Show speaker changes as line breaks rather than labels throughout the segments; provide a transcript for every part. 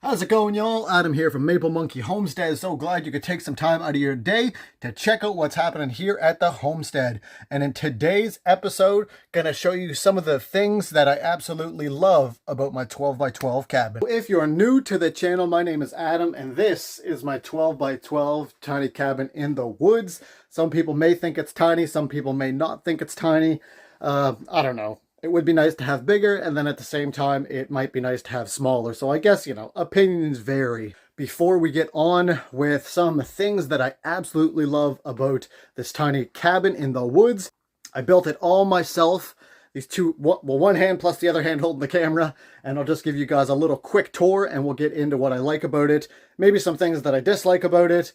How's it going, y'all? Adam here from Maple Monkey Homestead. So glad you could take some time out of your day to check out what's happening here at the homestead. And in today's episode, gonna show you some of the things that I absolutely love about my 12 by 12 cabin. If you're new to the channel, my name is Adam, and this is my 12 by 12 tiny cabin in the woods. Some people may think it's tiny, some people may not think it's tiny. I don't know. It would be nice to have bigger, and then at the same time, it might be nice to have smaller. So I guess, opinions vary. Before we get on with some things that I absolutely love about this tiny cabin in the woods, I built it all myself. These two, well, one hand plus the other hand holding the camera, and I'll just give you guys a little quick tour and we'll get into what I like about it. Maybe some things that I dislike about it,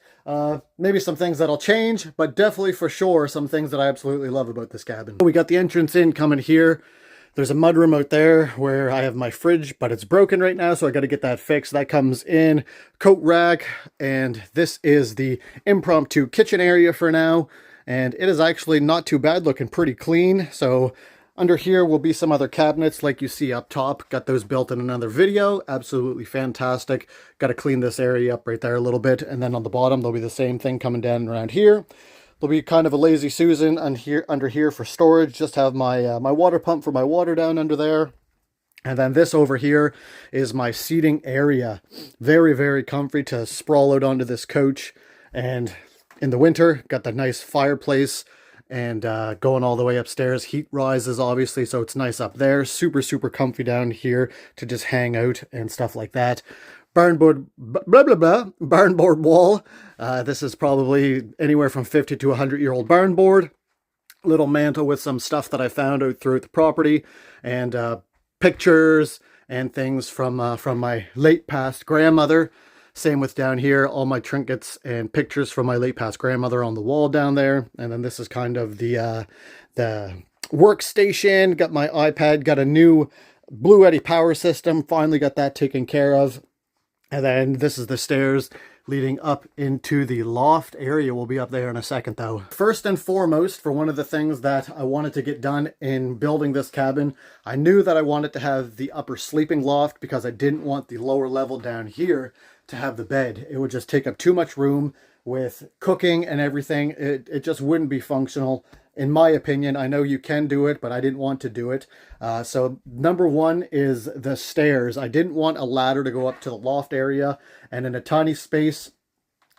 maybe some things that I'll change, but definitely for sure some things that I absolutely love about this cabin. We got the entrance in coming here. There's a mudroom out there where I have my fridge, but it's broken right now, so I got to get that fixed. That comes in, coat rack, and this is the impromptu kitchen area for now. And it is actually not too bad, looking pretty clean. So under here will be some other cabinets like you see up top. Got those built in another video. Absolutely fantastic. Got to clean this area up right there a little bit. And then on the bottom, there'll be the same thing coming down around here. There'll be kind of a lazy Susan under here for storage. Just have my my water pump for my water down under there. And then this over here is my seating area. Very, very comfy to sprawl out onto this couch. And in the winter, got that nice fireplace and going all the way upstairs. Heat rises, obviously, so it's nice up there. Super, super comfy down here to just hang out and stuff like that. Barnboard, barnboard wall. This is probably anywhere from 50 to 100-year-old barnboard. Little mantle with some stuff that I found out throughout the property, and pictures and things from my late past grandmother. Same with down here, all my trinkets and pictures from my late past grandmother on the wall down there. And then this is kind of the workstation. Got my iPad, got a new Blue Eddy power system. Finally got that taken care of. And then this is the stairs leading up into the loft area. We'll be up there in a second though. First and foremost, for one of the things that I wanted to get done in building this cabin, I knew that I wanted to have the upper sleeping loft because I didn't want the lower level down here to have the bed. It would just take up too much room with cooking and everything. It just wouldn't be functional. In my opinion, I know you can do it, but I didn't want to do it. So number one is the stairs. I didn't want a ladder to go up to the loft area, and in a tiny space,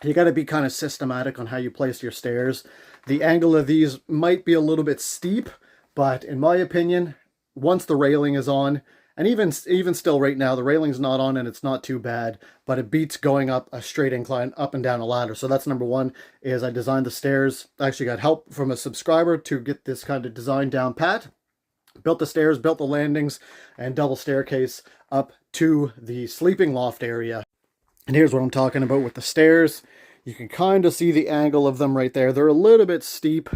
you got to be kind of systematic on how you place your stairs. The angle of these might be a little bit steep, but in my opinion, once the railing is on, and even still right now, the railing's not on and it's not too bad, but it beats going up a straight incline up and down a ladder. So that's number one, is I designed the stairs. I actually got help from a subscriber to get this kind of design down pat. Built the stairs, built the landings, and double staircase up to the sleeping loft area. And here's what I'm talking about with the stairs. You can kind of see the angle of them right there. They're a little bit steep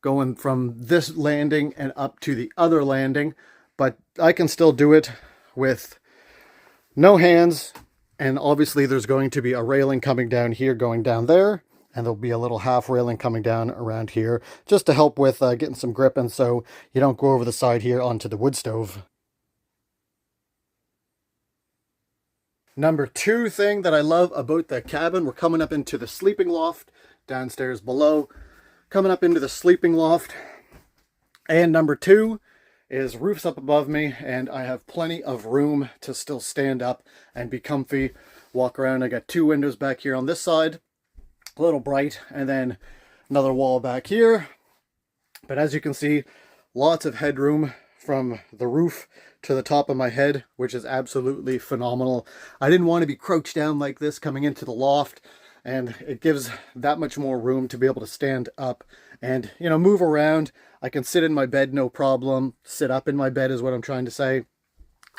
going from this landing and up to the other landing. But I can still do it with no hands. And obviously there's going to be a railing coming down here, going down there. And there'll be a little half railing coming down around here, just to help with getting some grip, and so you don't go over the side here onto the wood stove. Number two thing that I love about the cabin, we're coming up into the sleeping loft downstairs below. Coming up into the sleeping loft. And number two is roofs up above me, and I have plenty of room to still stand up and be comfy, walk around. I got two windows back here on this side, a little bright, and then another wall back here. But as you can see, lots of headroom from the roof to the top of my head, which is absolutely phenomenal. I didn't want to be crouched down like this coming into the loft, and it gives that much more room to be able to stand up and, move around. I can sit in my bed, no problem. Sit up in my bed is what I'm trying to say.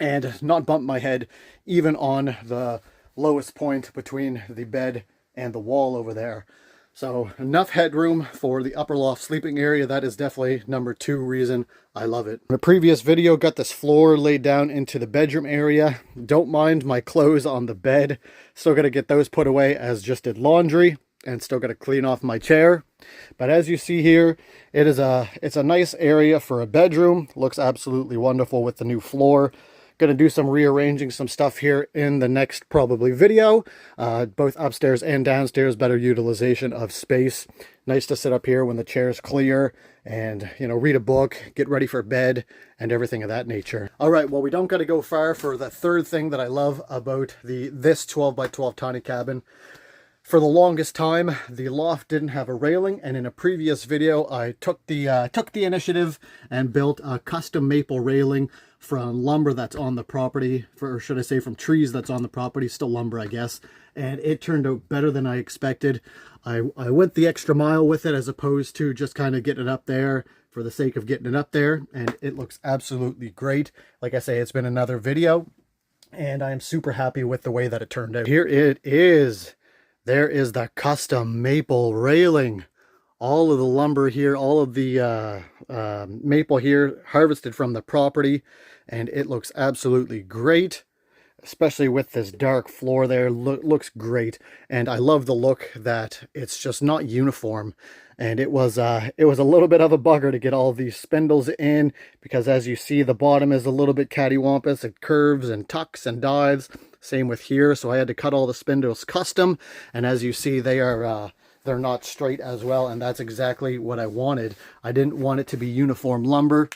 And not bump my head even on the lowest point between the bed and the wall over there. So enough headroom for the upper loft sleeping area. That is definitely number two reason I love it. In a previous video, got this floor laid down into the bedroom area. Don't mind my clothes on the bed. Still got to get those put away, as just did laundry. And still got to clean off my chair. But as you see here, it's a nice area for a bedroom. Looks absolutely wonderful with the new floor. Going to do some rearranging some stuff here in the next probably video, both upstairs and downstairs, better utilization of space. Nice to sit up here when the chair's clear and, you know, read a book, get ready for bed and everything of that nature. All right, well, we don't got to go far for the third thing that I love about this 12 by 12 tiny cabin. For the longest time, the loft didn't have a railing, and in a previous video, I took the initiative and built a custom maple railing from lumber that's on the property, or should I say from trees that's on the property, still lumber, I guess, and it turned out better than I expected. I went the extra mile with it as opposed to just kind of getting it up there for the sake of getting it up there, and it looks absolutely great. Like I say, it's been another video, and I'm super happy with the way that it turned out. Here it is. There is the custom maple railing. All of the lumber here, all of the maple here, harvested from the property, and it looks absolutely great, especially with this dark floor there. Looks great, and I love the look that it's just not uniform. And it was a little bit of a bugger to get all these spindles in, because as you see, the bottom is a little bit cattywampus. It curves and tucks and dives. Same with here, so I had to cut all the spindles custom, and as you see, they're not straight as well, and that's exactly what I wanted. I didn't want it to be uniform lumber,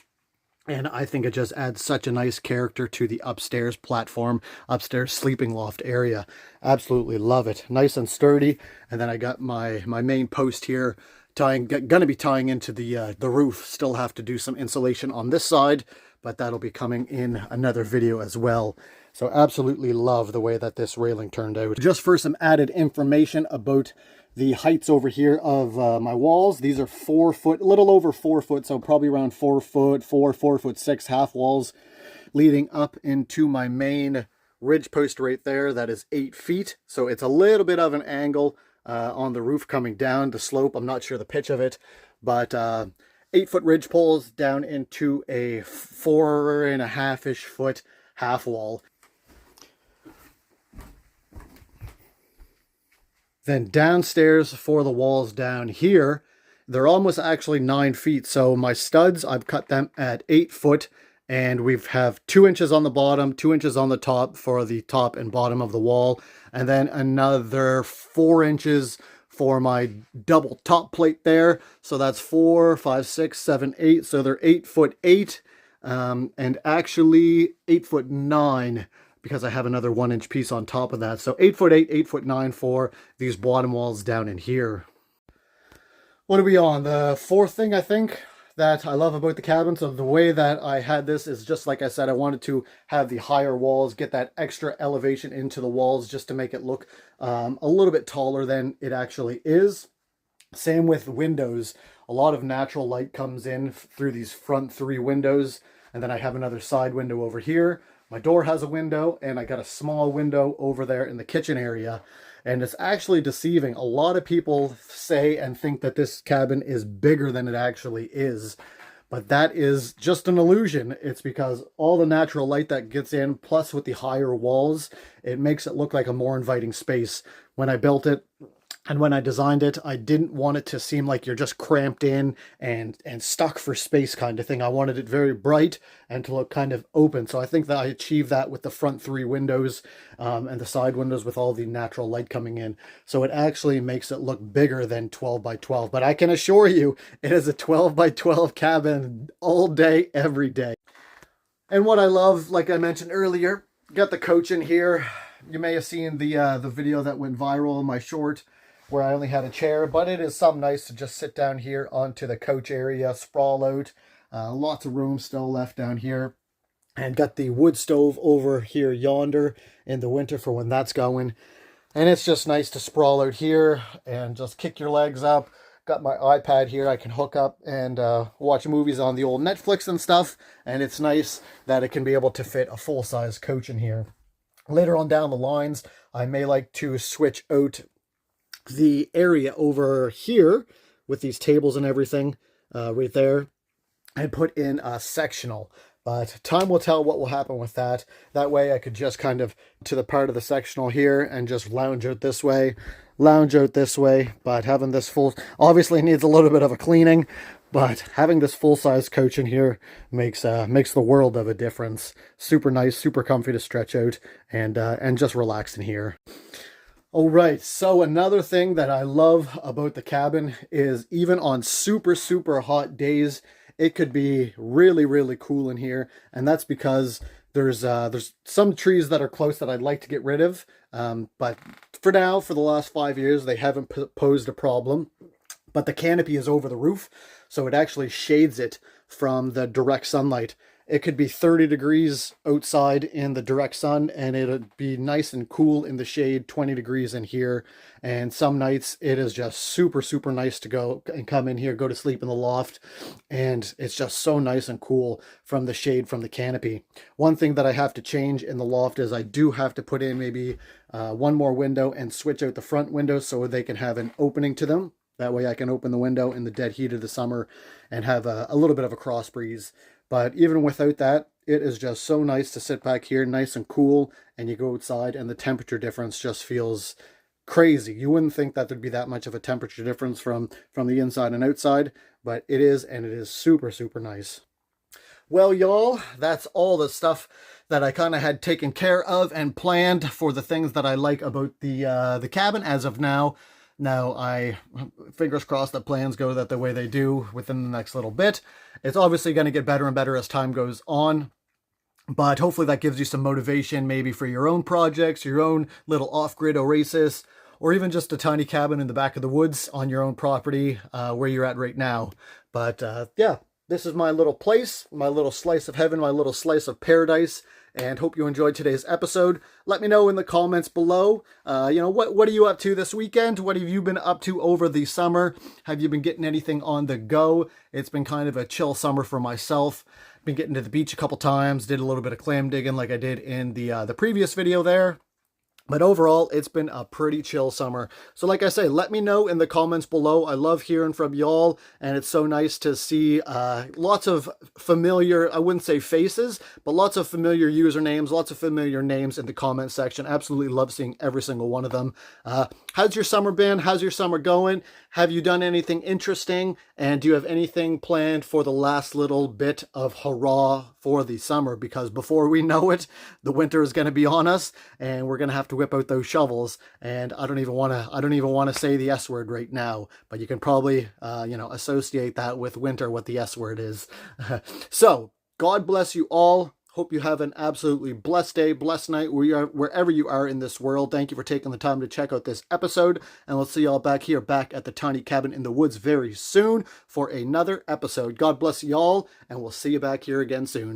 and I think it just adds such a nice character to the upstairs platform, upstairs sleeping loft area. Absolutely love it. Nice and sturdy, and then I got my main post here, gonna be tying into the roof. Still have to do some insulation on this side, but that'll be coming in another video as well. So absolutely love the way that this railing turned out. Just for some added information about the heights over here of my walls, these are 4 foot, a little over 4 foot, so probably around 4 foot, 4'6" half walls leading up into my main ridge post right there. That is 8 feet. So it's a little bit of an angle on the roof coming down the slope. I'm not sure the pitch of it, but 8-foot ridge poles down into a 4.5-ish foot half wall. Then downstairs for the walls down here, they're almost actually 9 feet. So my studs, I've cut them at 8 foot, and we have 2 inches on the bottom, 2 inches on the top for the top and bottom of the wall, and then another 4 inches for my double top plate there. So that's 4, 5, 6, 7, 8. So they're 8'8", and actually 8'9", because I have another 1-inch piece on top of that. So 8'8", 8'9" for these bottom walls down in here. What are we on? The fourth thing I think that I love about the cabin. So the way that I had this is just like I said, I wanted to have the higher walls, get that extra elevation into the walls just to make it look a little bit taller than it actually is. Same with windows. A lot of natural light comes in through these front 3 windows, and then I have another side window over here. My door has a window, and I got a small window over there in the kitchen area. And it's actually deceiving. A lot of people say and think that this cabin is bigger than it actually is. But that is just an illusion. It's because all the natural light that gets in, plus with the higher walls, it makes it look like a more inviting space. When I built it, and when I designed it, I didn't want it to seem like you're just cramped in and stuck for space kind of thing. I wanted it very bright and to look kind of open. So I think that I achieved that with the front 3 windows and the side windows with all the natural light coming in. So it actually makes it look bigger than 12 by 12. But I can assure you, it is a 12 by 12 cabin all day, every day. And what I love, like I mentioned earlier, got the couch in here. You may have seen the video that went viral in my short, where I only had a chair, but it is some nice to just sit down here onto the couch area, sprawl out. Lots of room still left down here. And got the wood stove over here yonder in the winter for when that's going. And it's just nice to sprawl out here and just kick your legs up. Got my iPad here I can hook up and watch movies on the old Netflix and stuff. And it's nice that it can be able to fit a full-size couch in here. Later on down the lines, I may like to switch out the area over here with these tables and everything right there and put in a sectional. But time will tell what will happen with that. That way I could just kind of to the part of the sectional here and just lounge out this way, But having this full, obviously needs a little bit of a cleaning, but having this full-size coach in here makes the world of a difference. Super nice, super comfy to stretch out and just relax in here. All right, so another thing that I love about the cabin is even on super, super hot days, it could be really, really cool in here. And that's because there's some trees that are close that I'd like to get rid of. But for now, for the last 5 years, they haven't posed a problem. But the canopy is over the roof, so it actually shades it from the direct sunlight. It could be 30 degrees outside in the direct sun, and it'd be nice and cool in the shade, 20 degrees in here. And some nights it is just super, super nice to go and come in here, go to sleep in the loft. And it's just so nice and cool from the shade from the canopy. One thing that I have to change in the loft is I do have to put in maybe one more window and switch out the front windows so they can have an opening to them. That way I can open the window in the dead heat of the summer and have a little bit of a cross breeze. But even without that, it is just so nice to sit back here, nice and cool, and you go outside and the temperature difference just feels crazy. You wouldn't think that there'd be that much of a temperature difference from the inside and outside, but it is, and it is super, super nice. Well, y'all, that's all the stuff that I kind of had taken care of and planned for the things that I like about the cabin as of now. Now, fingers crossed that plans go the way they do within the next little bit. It's obviously going to get better and better as time goes on, but hopefully that gives you some motivation maybe for your own projects, your own little off-grid oasis, or even just a tiny cabin in the back of the woods on your own property where you're at right now. But yeah, this is my little place, my little slice of heaven, my little slice of paradise. And hope you enjoyed today's episode. Let me know in the comments below, what are you up to this weekend? What have you been up to over the summer? Have you been getting anything on the go? It's been kind of a chill summer for myself. Been getting to the beach a couple times, did a little bit of clam digging like I did in the previous video there. But overall, it's been a pretty chill summer. So like I say, let me know in the comments below. I love hearing from y'all, and it's so nice to see lots of familiar, I wouldn't say faces, but lots of familiar usernames, lots of familiar names in the comment section. Absolutely love seeing every single one of them. How's your summer been? How's your summer going? Have you done anything interesting? And do you have anything planned for the last little bit of hurrah for the summer? Because before we know it, the winter is going to be on us, and we're going to have to whip out those shovels. And I don't even want to say the S word right now, but you can probably associate that with winter, what the S word is. So God bless you all. Hope you have an absolutely blessed day, blessed night, wherever you are in this world. Thank you for taking the time to check out this episode. And we'll see y'all back here, back at the tiny cabin in the woods very soon for another episode. God bless y'all, and we'll see you back here again soon.